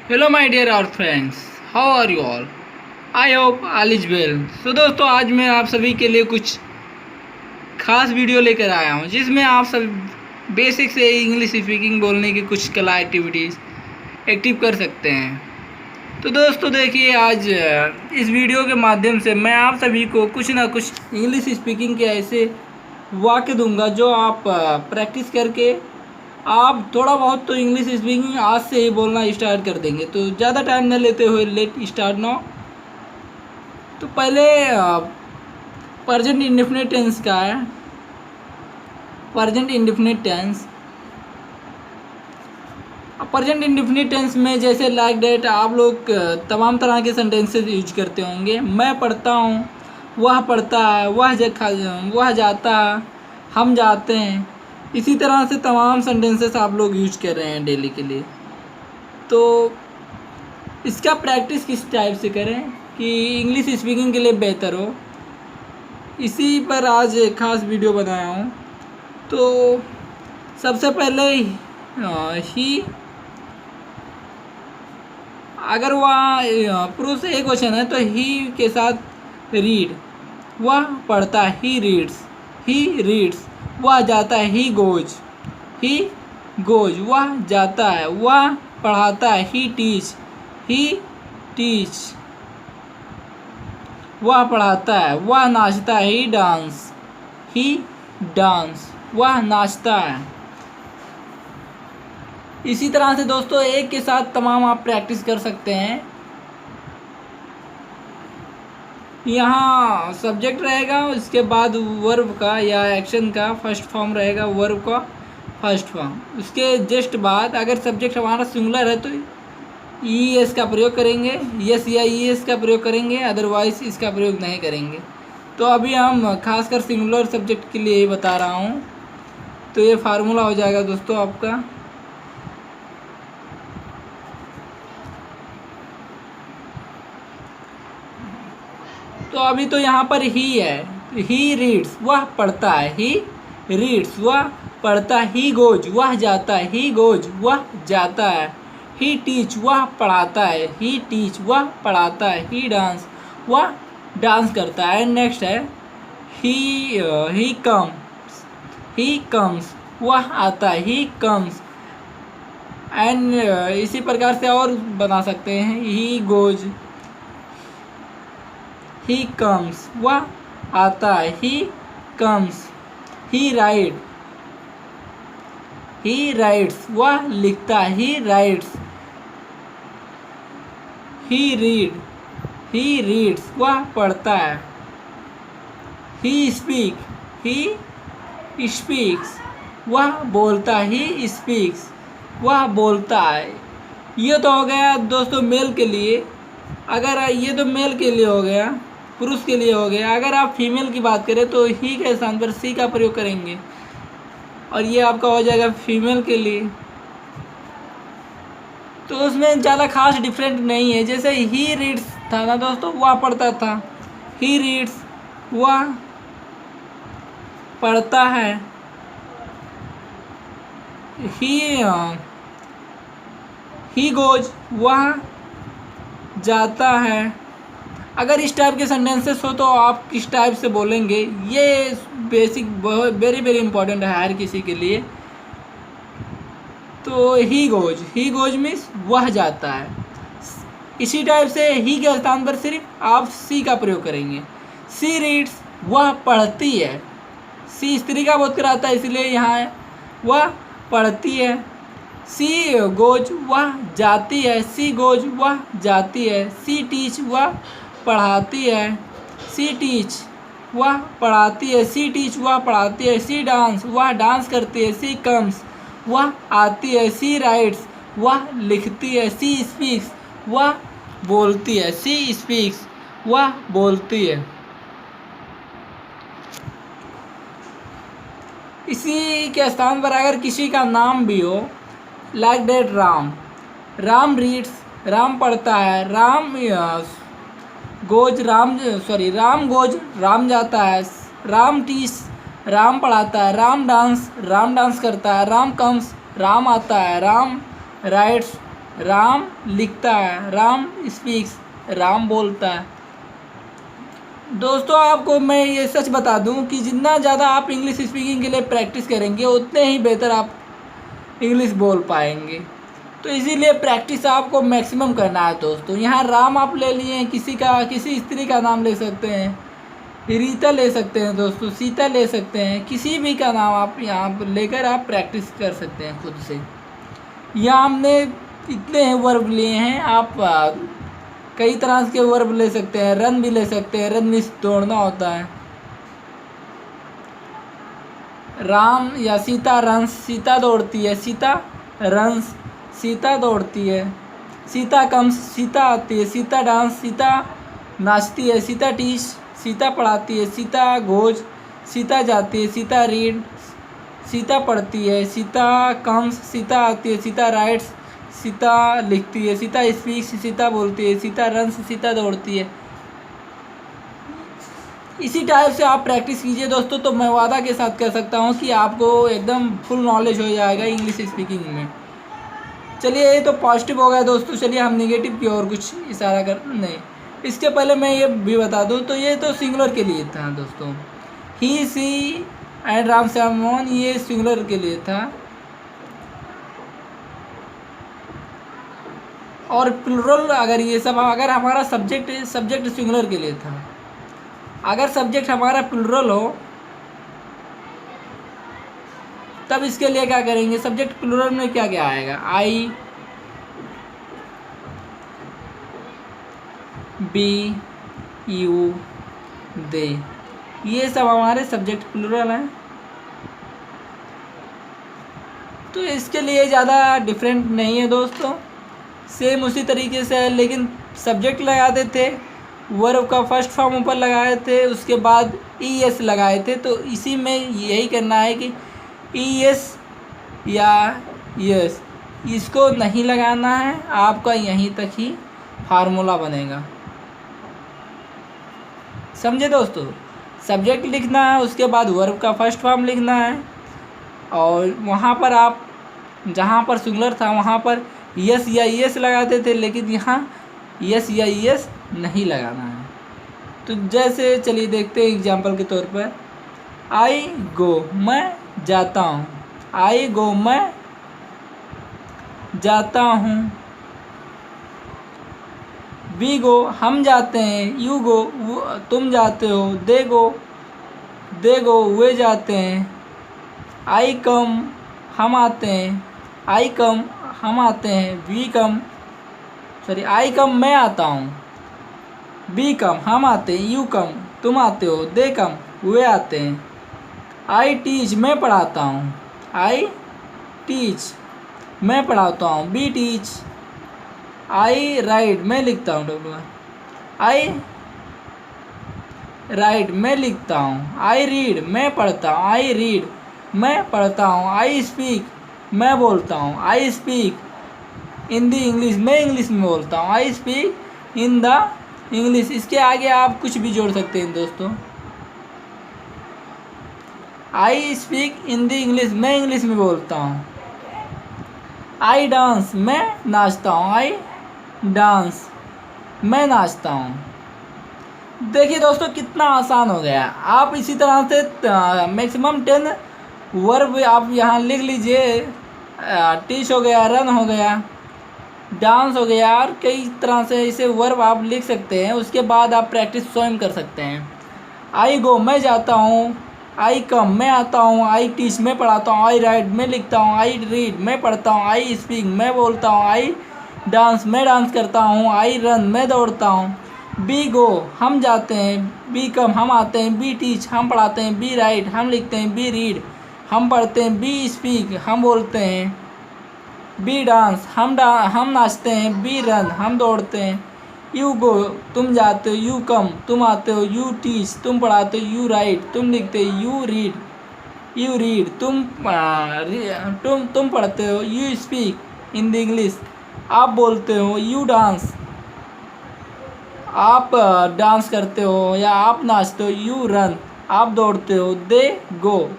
Hello my dear our friends, how are you all? I hope all is well. तो दोस्तों, आज मैं आप सभी के लिए कुछ खास वीडियो लेकर आया हूं जिसमें आप सब बेसिक से इंग्लिश स्पीकिंग बोलने की कुछ कला एक्टिविटीज़ एक्टिव कर सकते हैं। तो दोस्तों देखिए, आज इस वीडियो के माध्यम से मैं आप सभी को कुछ ना कुछ इंग्लिश स्पीकिंग के ऐसे वाक्य दूंगा जो आप प्रैक्टिस करके आप थोड़ा बहुत तो इंग्लिश स्पीकिंग आज से ही बोलना स्टार्ट कर देंगे। तो ज़्यादा टाइम न लेते हुए लेट स्टार्ट नाउ। तो पहले प्रेजेंट इंडेफिनिट टेंस का है। Present indefinite tense, present indefinite tense में जैसे लाइक डेट आप लोग तमाम तरह के सेंटेंसेस यूज करते होंगे। मैं पढ़ता हूँ, वह पढ़ता है, वह जाता है, हम जाते हैं। इसी तरह से तमाम सेंटेंसेस आप लोग यूज कर रहे हैं डेली के लिए। तो इसका प्रैक्टिस किस टाइप से करें कि इंग्लिश स्पीकिंग के लिए बेहतर हो, इसी पर आज एक खास वीडियो बनाया हूँ। तो सबसे पहले ही, अगर वह पुरुष एक क्वेश्चन है तो ही के साथ रीड, वह पढ़ता है, ही रीड्स, वह जाता है, ही गोज, वह जाता है, वह पढ़ाता है, ही टीच, वह पढ़ाता है, वह नाचता है, ही डांस, वह नाचता है। इसी तरह से दोस्तों एक के साथ तमाम आप प्रैक्टिस कर सकते हैं। यहाँ सब्जेक्ट रहेगा, उसके बाद वर्ब का या एक्शन का फर्स्ट फॉर्म रहेगा, वर्ब का फर्स्ट फॉर्म। उसके जस्ट बाद अगर सब्जेक्ट हमारा सिंगुलर है तो ES का प्रयोग करेंगे, यस या ES का प्रयोग करेंगे, अदरवाइज इसका प्रयोग नहीं करेंगे। तो अभी हम खासकर सिंगुलर सब्जेक्ट के लिए ही बता रहा हूँ। तो ये फार्मूला हो जाएगा दोस्तों आपका। तो अभी तो यहाँ पर ही है, ही रीड्स, वह पढ़ता है, ही रीड्स, वह पढ़ता है, ही गोज, वह जाता है, ही गोज, वह जाता है, ही टीच, वह पढ़ाता है, ही टीच, वह पढ़ाता है, ही डांस, वह डांस करता है। नेक्स्ट है ही कम्स, वह आता है, ही कम्स। एंड इसी प्रकार से और बना सकते हैं, ही गोज, ही कम्स, वह आता है, ही कम्स। ही राइट्स, वह लिखता है, ही राइट्स। ही रीड्स, वह पढ़ता है। ही स्पीक्स, वह बोलता है, ही स्पीक्स, वह बोलता है। ये तो हो गया दोस्तों मेल के लिए। अगर ये तो मेल के लिए हो गया, पुरुष के लिए हो गया। अगर आप फीमेल की बात करें तो ही के स्थान पर सी का प्रयोग करेंगे और ये आपका हो जाएगा फीमेल के लिए। तो उसमें ज़्यादा खास डिफरेंट नहीं है। जैसे ही रीड्स था ना दोस्तों, वह पढ़ता था, ही रीड्स, वह पढ़ता है, ही गोज, वह जाता है। अगर इस टाइप के सेंटेंसेस हो तो आप किस टाइप से बोलेंगे, ये बेसिक वेरी वेरी इंपॉर्टेंट है हर किसी के लिए। तो ही गोज मीन्स वह जाता है। इसी टाइप से ही के स्थान पर सिर्फ आप सी का प्रयोग करेंगे। सी रीड्स, वह पढ़ती है। सी स्त्री का बोध कराता है, इसलिए यहाँ है, वह पढ़ती है। सी गोज, वह जाती है, सी गोज, वह जाती है। सी टीच, वह पढ़ाती है, सी टीच, वह पढ़ाती है। सी टीच, वह पढ़ाती है। सी डांस, वह डांस करती है। सी कम्स, वह आती है। सी राइट्स, वह लिखती है। सी स्पीक्स, वह बोलती है। सी स्पीक्स, वह बोलती है। इसी के स्थान पर अगर किसी का नाम भी हो, like that Ram reads, Ram पढ़ता है। राम गोज, राम जाता है। राम टीच, राम पढ़ाता है। राम डांस करता है। राम कम्स, राम आता है। राम राइट्स, राम लिखता है, राम स्पीक्स, राम बोलता है। दोस्तों आपको मैं ये सच बता दूं कि जितना ज़्यादा आप इंग्लिश स्पीकिंग के लिए प्रैक्टिस करेंगे उतने ही बेहतर आप इंग्लिश बोल पाएंगे। तो इसीलिए प्रैक्टिस आपको मैक्सिमम करना है दोस्तों। यहाँ राम आप ले लिए हैं, किसी स्त्री का नाम ले सकते हैं, रीता ले सकते हैं दोस्तों, सीता ले सकते हैं, किसी भी का नाम आप यहाँ पर लेकर आप प्रैक्टिस कर सकते हैं खुद से। यहाँ हमने इतने वर्ब लिए हैं, आप कई तरह के वर्ब ले सकते हैं, रन भी ले सकते हैं, रन मीन्स दौड़ना होता है। राम या सीता रन्स, सीता दौड़ती है, सीता रन्स, सीता दौड़ती है। सीता कम्स, सीता आती है। सीता डांस, सीता नाचती है। सीता टीच, सीता पढ़ाती है। सीता गोज, सीता जाती है। सीता रीड, सीता पढ़ती है। सीता कम्स, सीता आती है। सीता राइट्स, सीता लिखती है। सीता स्पीक्स, सीता बोलती है। सीता रन्स, सीता दौड़ती है। इसी टाइप से आप प्रैक्टिस कीजिए दोस्तों, तो मैं वादा के साथ कह सकता हूँ कि आपको एकदम फुल नॉलेज हो जाएगा इंग्लिश स्पीकिंग में। चलिए ये तो पॉजिटिव हो गया दोस्तों। चलिए हम नेगेटिव की ओर कुछ इशारा कर नहीं, इसके पहले मैं ये भी बता दूँ तो ये तो सिंगुलर के लिए था दोस्तों। ही, सी एंड राम श्यामोहन, ये सिंगुलर के लिए था। और प्लुरल अगर ये सब अगर हमारा सब्जेक्ट सिंगुलर के लिए था। अगर सब्जेक्ट हमारा प्लुरल हो तब इसके लिए क्या करेंगे, सब्जेक्ट प्लुरल में क्या क्या आएगा, आई, बी, यू, दे, ये सब हमारे सब्जेक्ट प्लुरल हैं। तो इसके लिए ज़्यादा डिफरेंट नहीं है दोस्तों, सेम उसी तरीके से है। लेकिन सब्जेक्ट लगाते थे, वर्ब का फर्स्ट फॉर्म ऊपर लगाए थे, उसके बाद ई एस लगाए थे। तो इसी में यही करना है कि ई एस या यस इसको नहीं लगाना है, आपका यहीं तक ही फार्मूला बनेगा। समझे दोस्तों, सब्जेक्ट लिखना है, उसके बाद वर्ब का फर्स्ट फॉर्म लिखना है, और वहाँ पर आप जहाँ पर सिंगुलर था वहाँ पर यस या यस लगाते थे, लेकिन यहाँ यस या यस नहीं लगाना है। तो जैसे चलिए देखते हैं एग्जाम्पल के तौर पर, आई गो, मैं जाता हूँ। आई गो, मैं जाता हूँ। वी गो, हम जाते हैं। यू गो, तुम जाते हो। दे गो, वे जाते हैं। आई कम, हम आते हैं। आई कम, हम आते हैं। आई कम, मैं आता हूँ। बी कम, हम आते हैं। यू कम, तुम आते हो। दे कम, वे आते हैं। आई टीच, मैं पढ़ाता हूँ। आई टीच, मैं पढ़ाता हूँ। B teach. आई राइट, मैं लिखता हूँ। आई राइट, मैं लिखता हूँ। आई रीड, मैं पढ़ता हूँ। आई रीड, मैं पढ़ता हूँ। आई स्पीक, मैं बोलता हूँ। I speak in the English, मैं इंग्लिश में बोलता हूँ। I speak in the English. इसके आगे आप कुछ भी जोड़ सकते हैं दोस्तों। I speak in the English, मैं इंग्लिश में बोलता हूँ। आई डांस, मैं नाचता हूँ। आई डांस, मैं नाचता हूँ। देखिए दोस्तों कितना आसान हो गया। आप इसी तरह से मैक्सिमम 10 वर्ब आप यहाँ लिख लीजिए। टीच हो गया, रन हो गया, डांस हो गया, और कई तरह से ऐसे वर्ब आप लिख सकते हैं। उसके बाद आप प्रैक्टिस स्वयं कर सकते हैं। आई गो, मैं जाता हूँ। आई कम, मैं आता हूँ। आई टीच, मैं पढ़ाता हूँ। आई राइट, मैं लिखता हूँ। आई रीड, मैं पढ़ता हूँ। आई स्पीक, मैं बोलता हूँ। आई डांस, मैं डांस करता हूँ। आई रन, मैं दौड़ता हूँ। बी गो, हम जाते हैं। बी कम, हम आते हैं। बी टीच, हम पढ़ाते हैं। बी राइट, हम लिखते हैं। बी रीड, हम पढ़ते हैं। बी स्पीक, हम बोलते हैं। बी डांस, हम नाचते हैं। बी रन, हम दौड़ते हैं। यू गो, तुम जाते हो। यू कम, तुम आते हो। यू टीच, तुम पढ़ाते हो। यू राइट, तुम लिखते हो। यू रीड, तुम पढ़ते हो। You speak in the English, आप बोलते हो। यू डांस, आप डांस करते हो या आप नाचते हो। यू रन, आप दौड़ते हो। दे गो,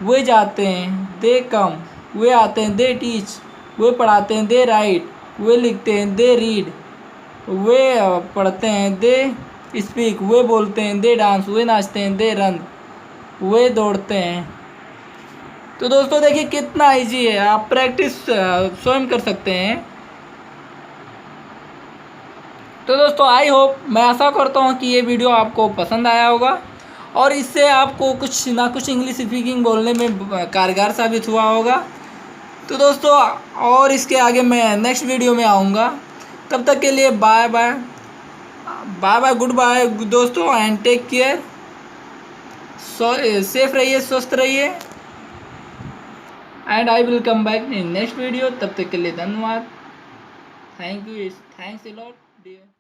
वे जाते हैं। दे कम, वे आते हैं। दे टीच, वे पढ़ाते हैं। दे राइट, वे लिखते हैं, दे रीड, वे पढ़ते हैं, दे स्पीक, वे बोलते हैं, दे डांस, वे नाचते हैं, दे रन, वे दौड़ते हैं। तो दोस्तों देखिए कितना इजी है, आप प्रैक्टिस स्वयं कर सकते हैं। तो दोस्तों आई होप, मैं आशा करता हूँ कि ये वीडियो आपको पसंद आया होगा और इससे आपको कुछ ना कुछ इंग्लिश स्पीकिंग बोलने में कारगर साबित हुआ होगा। तो दोस्तों और इसके आगे मैं नेक्स्ट वीडियो में आऊँगा, तब तक के लिए bye bye, bye bye, good bye दोस्तों, एंड टेक केयर। सेफ रहिए, स्वस्थ रहिए, and I will come back in next video. तब तक के लिए धन्यवाद, thank you, thanks a lot dear.